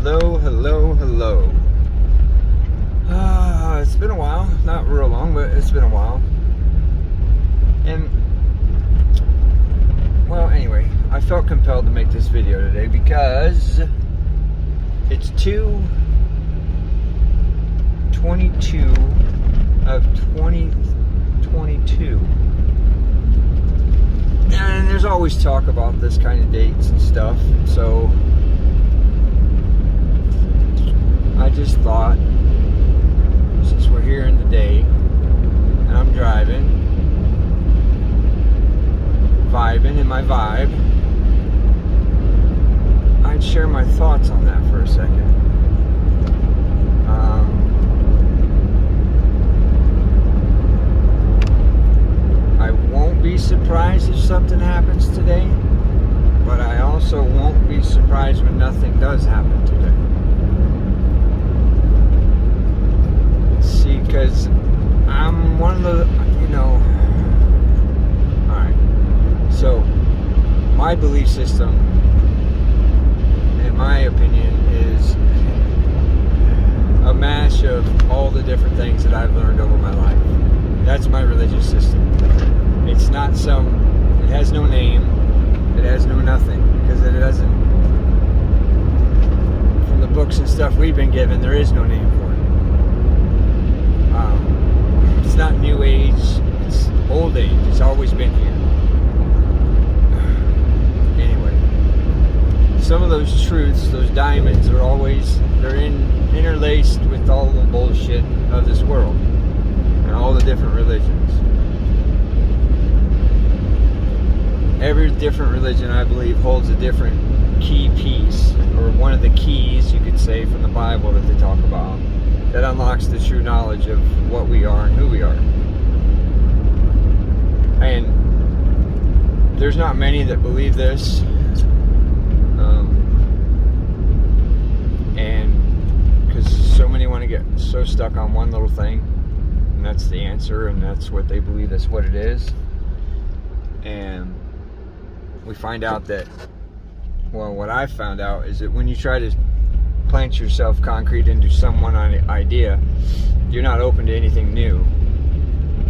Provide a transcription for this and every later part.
Hello, hello, hello. It's been a while. Not real long, but it's been a while. And, well, anyway, I felt compelled to make this video today because it's 2/22 of 2022. And there's always talk about this kind of dates and stuff. So I just thought, since we're here in the day and I'm driving, vibing in my vibe, I'd share my thoughts on that for a second. I won't be surprised if something happens today, but I also won't be surprised when nothing does happen today. See, because I'm one of the, alright, so my belief system, in my opinion, is a mash of all the different things that I've learned over my life. That's my religious system. It's not it has no name, it has no nothing, because it doesn't, from the books and stuff we've been given, there is no name for it. It's not new age, it's old age, it's always been here. Anyway, some of those truths, those diamonds, they're interlaced with all the bullshit of this world and all the different religions. Every different religion, I believe, holds a different key piece, or one of the keys, you could say, from the Bible that they talk about, that unlocks the true knowledge of what we are and who we are. And there's not many that believe this, and because so many want to get so stuck on one little thing, and that's the answer, and that's what they believe, that's what it is. And we find out that, well, what I found out is that when you try to plant yourself concrete into some one idea, you're not open to anything new.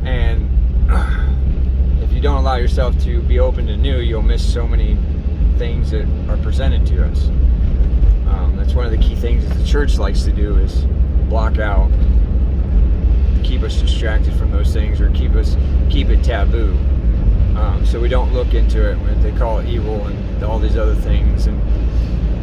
And if you don't allow yourself to be open to new, you'll miss so many things that are presented to us. That's one of the key things that the church likes to do, is block out, to keep us distracted from those things, or keep it taboo. So we don't look into it when they call it evil and all these other things, and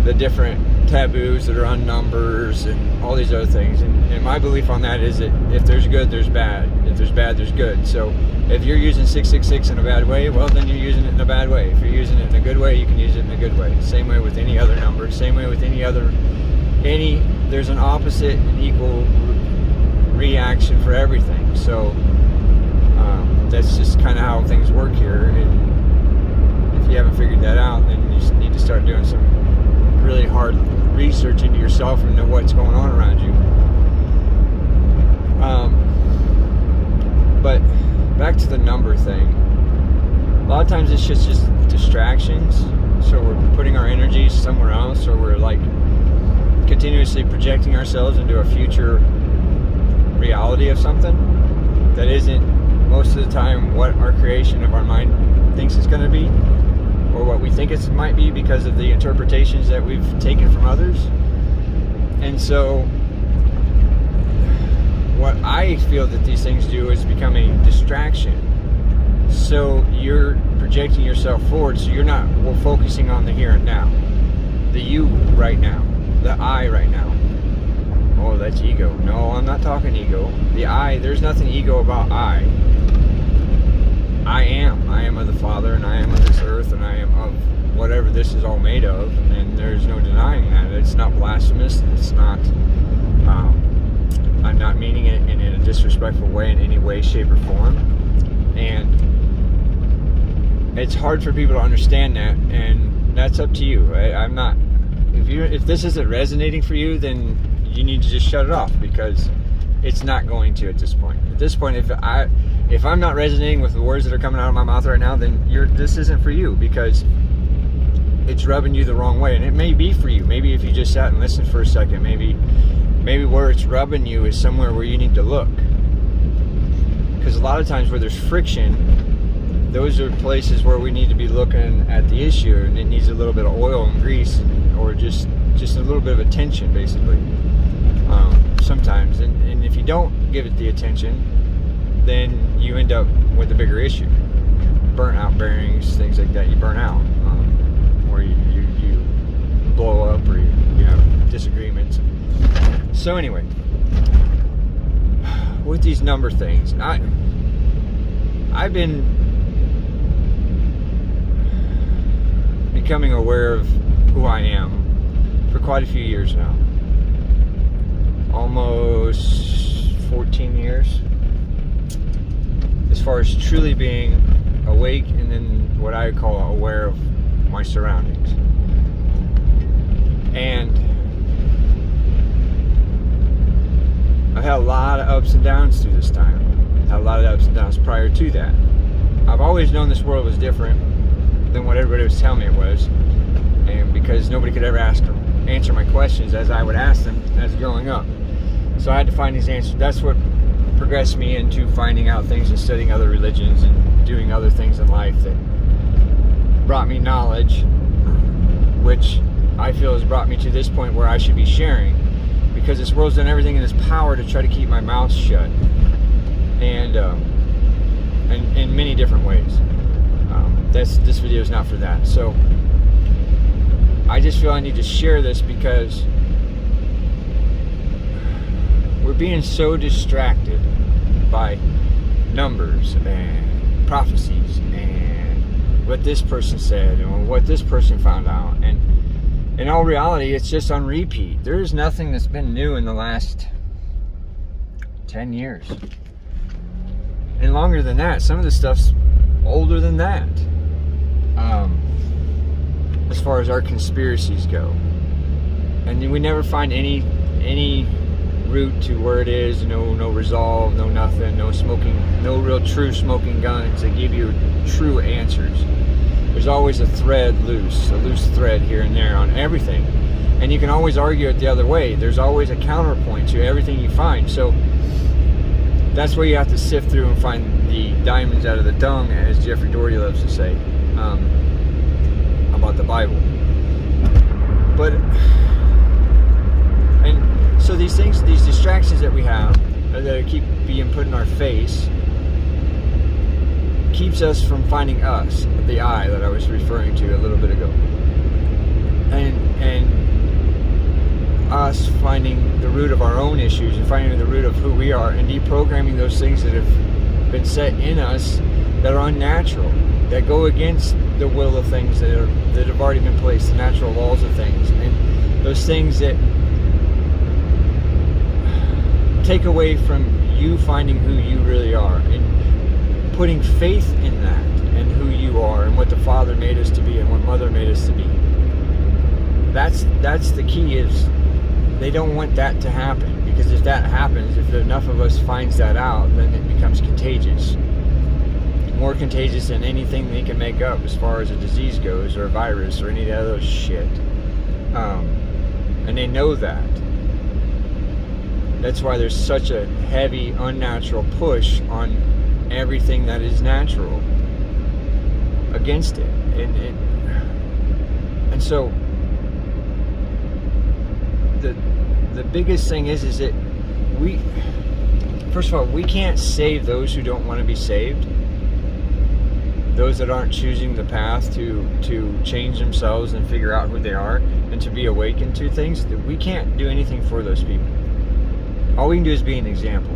the different taboos that are on numbers and all these other things. And my belief on that is that if there's good, there's bad. If there's bad, there's good. So if you're using 666 in a bad way, well, then you're using it in a bad way. If you're using it in a good way, you can use it in a good way. Same way with any other number. Same way with there's an opposite and equal reaction for everything. So that's just kind of how things work here. And if you haven't figured that out, then you just need to start doing some really hard research into yourself and know what's going on around you. But back to the number thing. A lot of times it's just distractions. So we're putting our energies somewhere else, or we're like continuously projecting ourselves into a future reality of something that isn't most of the time what our creation of our mind thinks it's going to be, or what we think it might be because of the interpretations that we've taken from others. And so what I feel that these things do is become a distraction. So you're projecting yourself forward, so you're not focusing on the here and now, the you right now, the I right now. Oh, that's ego. No, I'm not talking ego. The I, there's nothing ego about I. I am of the Father, and I am of this earth, and I am of whatever this is all made of, and there's no denying that. It's not blasphemous. It's not, I'm not meaning it in a disrespectful way in any way, shape, or form. And it's hard for people to understand that, and that's up to you. I'm not, if this isn't resonating for you, then you need to just shut it off, because it's not going to at this point. At this point, if I'm not resonating with the words that are coming out of my mouth right now, then this isn't for you, because it's rubbing you the wrong way. And it may be for you. Maybe if you just sat and listened for a second, maybe where it's rubbing you is somewhere where you need to look. Because a lot of times where there's friction, those are places where we need to be looking at the issue, and it needs a little bit of oil and grease, or just a little bit of attention, basically. Sometimes, and if you don't give it the attention, then you end up with a bigger issue. Burnt out bearings, things like that. You burn out, or you blow up, or you have disagreements. So anyway, with these number things, I've been becoming aware of who I am for quite a few years now. Almost 14 years. As far as truly being awake, and then what I call aware of my surroundings. And I've had a lot of ups and downs through this time. Had a lot of ups and downs prior to that. I've always known this world was different than what everybody was telling me it was, and because nobody could ever answer my questions as I would ask them as growing up. So I had to find these answers. That's what progressed me into finding out things and studying other religions and doing other things in life that brought me knowledge, which I feel has brought me to this point where I should be sharing, because this world's done everything in its power to try to keep my mouth shut, and in many different ways. This video is not for that. So I just feel I need to share this because we're being so distracted by numbers and prophecies and what this person said and what this person found out, and in all reality it's just on repeat. There is nothing that's been new in the last 10 years, and longer than that. Some of the stuff's older than that, as far as our conspiracies go, and we never find any root to where it is. No resolve, no nothing, no real true smoking guns that give you true answers. There's always a loose thread here and there on everything, and you can always argue it the other way. There's always a counterpoint to everything you find. So that's where you have to sift through and find the diamonds out of the dung, as Jeffrey Doherty loves to say, about the Bible. But and so these things, these distractions that we have, that keep being put in our face, keeps us from finding us, the I that I was referring to a little bit ago, and us finding the root of our own issues and finding the root of who we are, and deprogramming those things that have been set in us that are unnatural, that go against the will of things that have already been placed, the natural laws of things, and those things that take away from you finding who you really are and putting faith in that and who you are and what the Father made us to be and what Mother made us to be. That's the key. Is they don't want that to happen, because if that happens, if enough of us finds that out, then it becomes contagious. More contagious than anything they can make up as far as a disease goes, or a virus, or any of that other shit. And they know that. That's why there's such a heavy, unnatural push on everything that is natural against it. And so the biggest thing is that we, first of all, we can't save those who don't want to be saved. Those that aren't choosing the path to change themselves and figure out who they are and to be awakened to things. We can't do anything for those people. All we can do is be an example,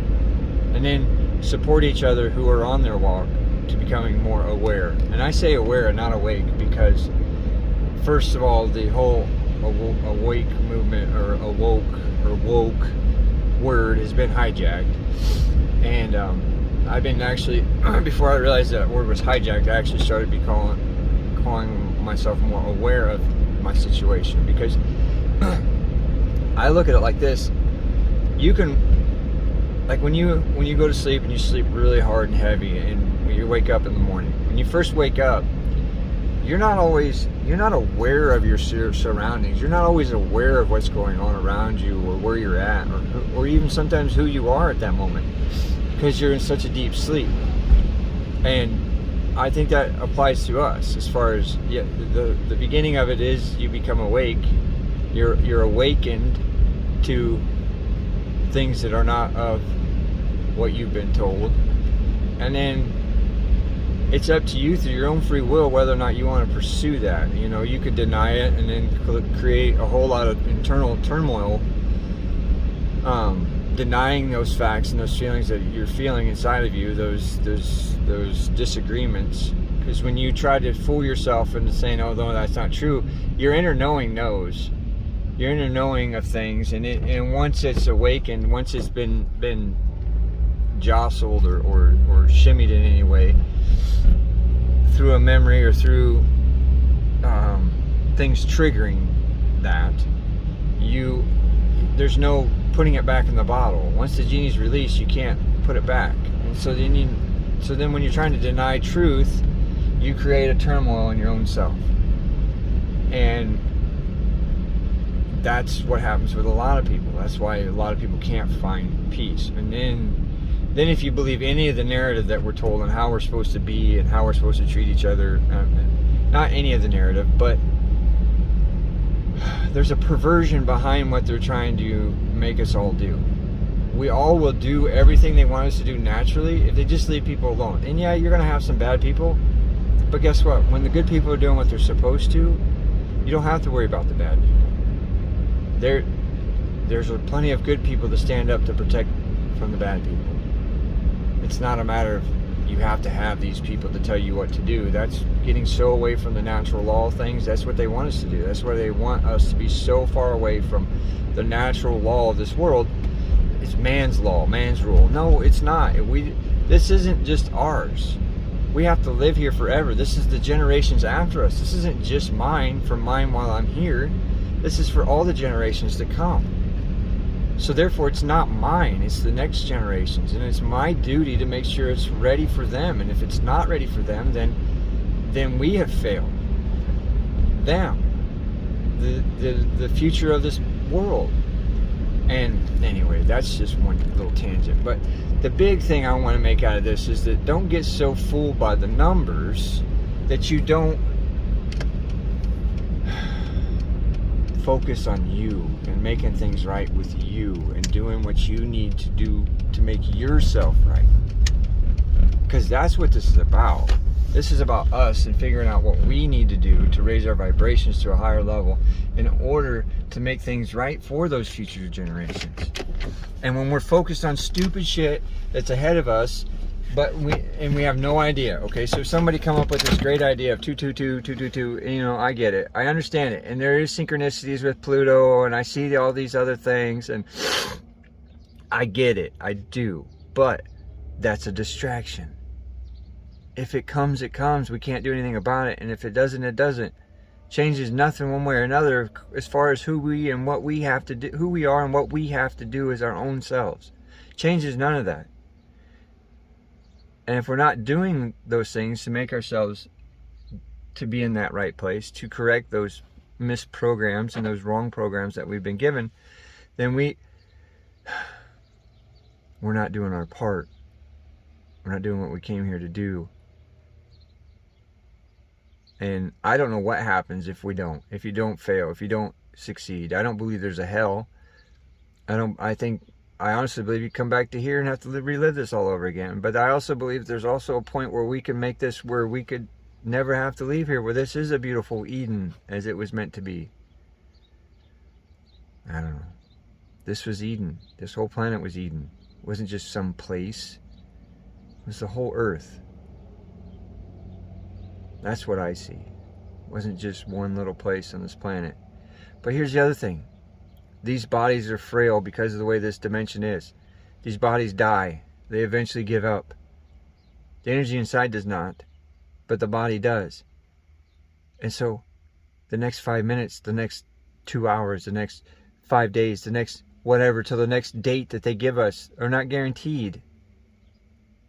and then support each other who are on their walk to becoming more aware. And I say aware and not awake because, first of all, the whole awake movement, or awoke or woke word, has been hijacked. And I've been actually, before I realized that word was hijacked, I actually started calling myself more aware of my situation, because I look at it like this. You can, like when you go to sleep and you sleep really hard and heavy, and when you wake up in the morning, when you first wake up, you're not aware of your surroundings. You're not always aware of what's going on around you, or where you're at, or even sometimes who you are at that moment, because you're in such a deep sleep. And I think that applies to us as far as, yeah, the beginning of it is you become awake. You're awakened to things that are not of what you've been told, and then it's up to you through your own free will whether or not you want to pursue that. You know, you could deny it and then create a whole lot of internal turmoil, denying those facts and those feelings that you're feeling inside of you, those disagreements. Because when you try to fool yourself into saying, oh no, that's not true, your inner knowing knows. Your inner knowing of things, and once it's awakened, once it's been jostled or shimmied in any way through a memory or through things triggering that, there's no putting it back in the bottle. Once the genie's released, you can't put it back. And so then when you're trying to deny truth, you create a turmoil in your own self. And that's what happens with a lot of people. That's why a lot of people can't find peace. And then if you believe any of the narrative that we're told on how we're supposed to be and how we're supposed to treat each other, not any of the narrative, but there's a perversion behind what they're trying to make us all do. We all will do everything they want us to do naturally if they just leave people alone. And yeah, you're going to have some bad people, but guess what? When the good people are doing what they're supposed to, you don't have to worry about the bad people. There's plenty of good people to stand up to protect from the bad people. It's not a matter of you have to have these people to tell you what to do. That's getting so away from the natural law of things. That's what they want us to do. That's why they want us to be so far away from the natural law of this world. It's man's law, man's rule. No, it's not. This isn't just ours. We have to live here forever. This is the generations after us. This isn't just mine for mine while I'm here. This is for all the generations to come. So therefore, it's not mine, it's the next generations. And it's my duty to make sure it's ready for them. And if it's not ready for them, then we have failed them, the future of this world. And anyway, that's just one little tangent. But the big thing I want to make out of this is that don't get so fooled by the numbers that you don't focus on you and making things right with you and doing what you need to do to make yourself right. Because that's what this is about. This is about us and figuring out what we need to do to raise our vibrations to a higher level in order to make things right for those future generations. And when we're focused on stupid shit that's ahead of us, but we have no idea. Okay, so if somebody come up with this great idea of 222, and, you know, I get it, I understand it, and there is synchronicities with Pluto, and I see all these other things, and I get it, I do, but that's a distraction. If it comes, it comes. We can't do anything about it, and if it doesn't, it doesn't. Changes nothing one way or another as far as who we and what we have to do, who we are and what we have to do as our own selves. Changes none of that. And if we're not doing those things to make ourselves to be in that right place, to correct those misprograms and those wrong programs that we've been given, then we're not doing our part. We're not doing what we came here to do. And I don't know what happens if we don't. If you don't fail, if you don't succeed. I don't believe there's a hell. I honestly believe you come back to here and have to relive this all over again. But I also believe there's also a point where we can make this where we could never have to leave here, where this is a beautiful Eden as it was meant to be. I don't know. This was Eden. This whole planet was Eden. It wasn't just some place. It was the whole earth. That's what I see. It wasn't just one little place on this planet. But here's the other thing. These bodies are frail because of the way this dimension is. These bodies die. They eventually give up. The energy inside does not, but the body does. And so, the next 5 minutes, the next 2 hours, the next 5 days, the next whatever, till the next date that they give us are not guaranteed.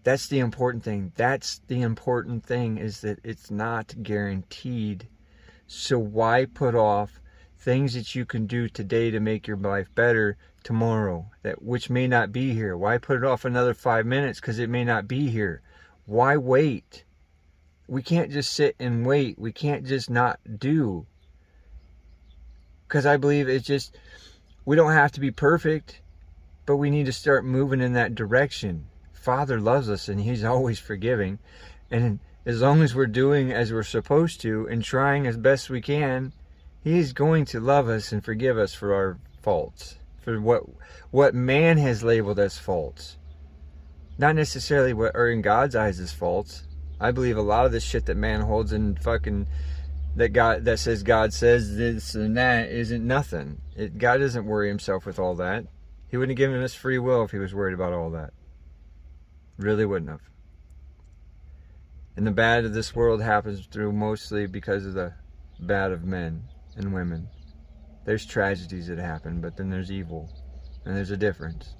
That's the important thing. That's the important thing, is that it's not guaranteed. So why put off things that you can do today to make your life better tomorrow, which may not be here? Why put it off another 5 minutes because it may not be here? Why wait? We can't just sit and wait. We can't just not do. Because I believe it's just, we don't have to be perfect, but we need to start moving in that direction. Father loves us and he's always forgiving. And as long as we're doing as we're supposed to and trying as best we can, he's going to love us and forgive us for our faults, for what man has labeled as faults. Not necessarily what are in God's eyes as faults. I believe a lot of this shit that man holds in fucking, that says God says this and that, isn't nothing. God doesn't worry himself with all that. He wouldn't have given us free will if he was worried about all that. Really wouldn't have. And the bad of this world happens through mostly because of the bad of men and women. There's tragedies that happen, but then there's evil. And there's a difference.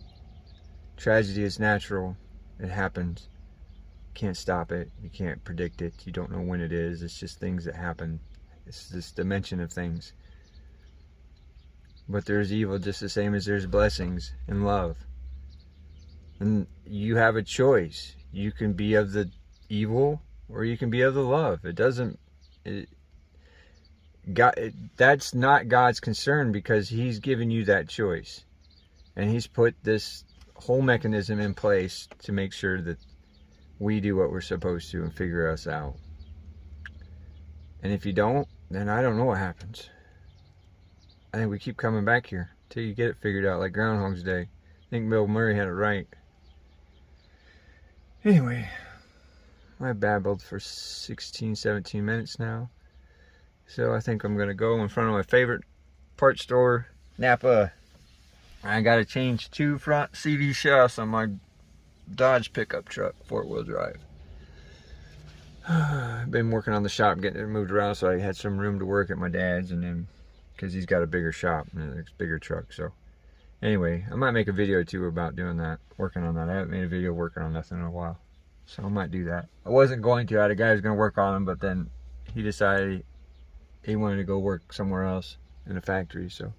Tragedy is natural. It happens. You can't stop it. You can't predict it. You don't know when it is. It's just things that happen. It's this dimension of things. But there's evil just the same as there's blessings and love. And you have a choice. You can be of the evil or you can be of the love. It doesn't... that's not God's concern, because he's given you that choice. And he's put this whole mechanism in place to make sure that we do what we're supposed to and figure us out. And if you don't, then I don't know what happens. I think we keep coming back here till you get it figured out, like Groundhog's Day. I think Bill Murray had it right. Anyway, I babbled for 16, 17 minutes now. So I think I'm going to go in front of my favorite parts store, Napa. I got to change 2 front CV shafts on my Dodge pickup truck, 4-wheel drive. I've been working on the shop, getting it moved around so I had some room to work at my dad's, and then because he's got a bigger shop and a bigger truck. So anyway, I might make a video or two about doing that, working on that. I haven't made a video working on nothing in a while, so I might do that. I wasn't going to. I had a guy who was going to work on them, but then he decided he wanted to go work somewhere else in a factory. So,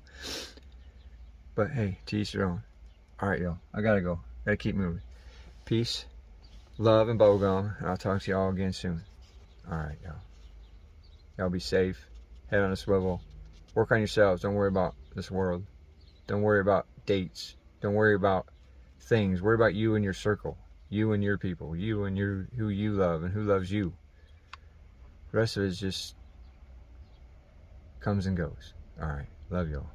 but hey, to each their own. All right, y'all, I gotta go. Gotta keep moving. Peace, love, and bubblegum. And I'll talk to y'all again soon. All right, y'all. Y'all be safe. Head on a swivel. Work on yourselves. Don't worry about this world. Don't worry about dates. Don't worry about things. Worry about you and your circle. You and your people. You and who you love and who loves you. The rest of it just comes and goes. All right. Love y'all.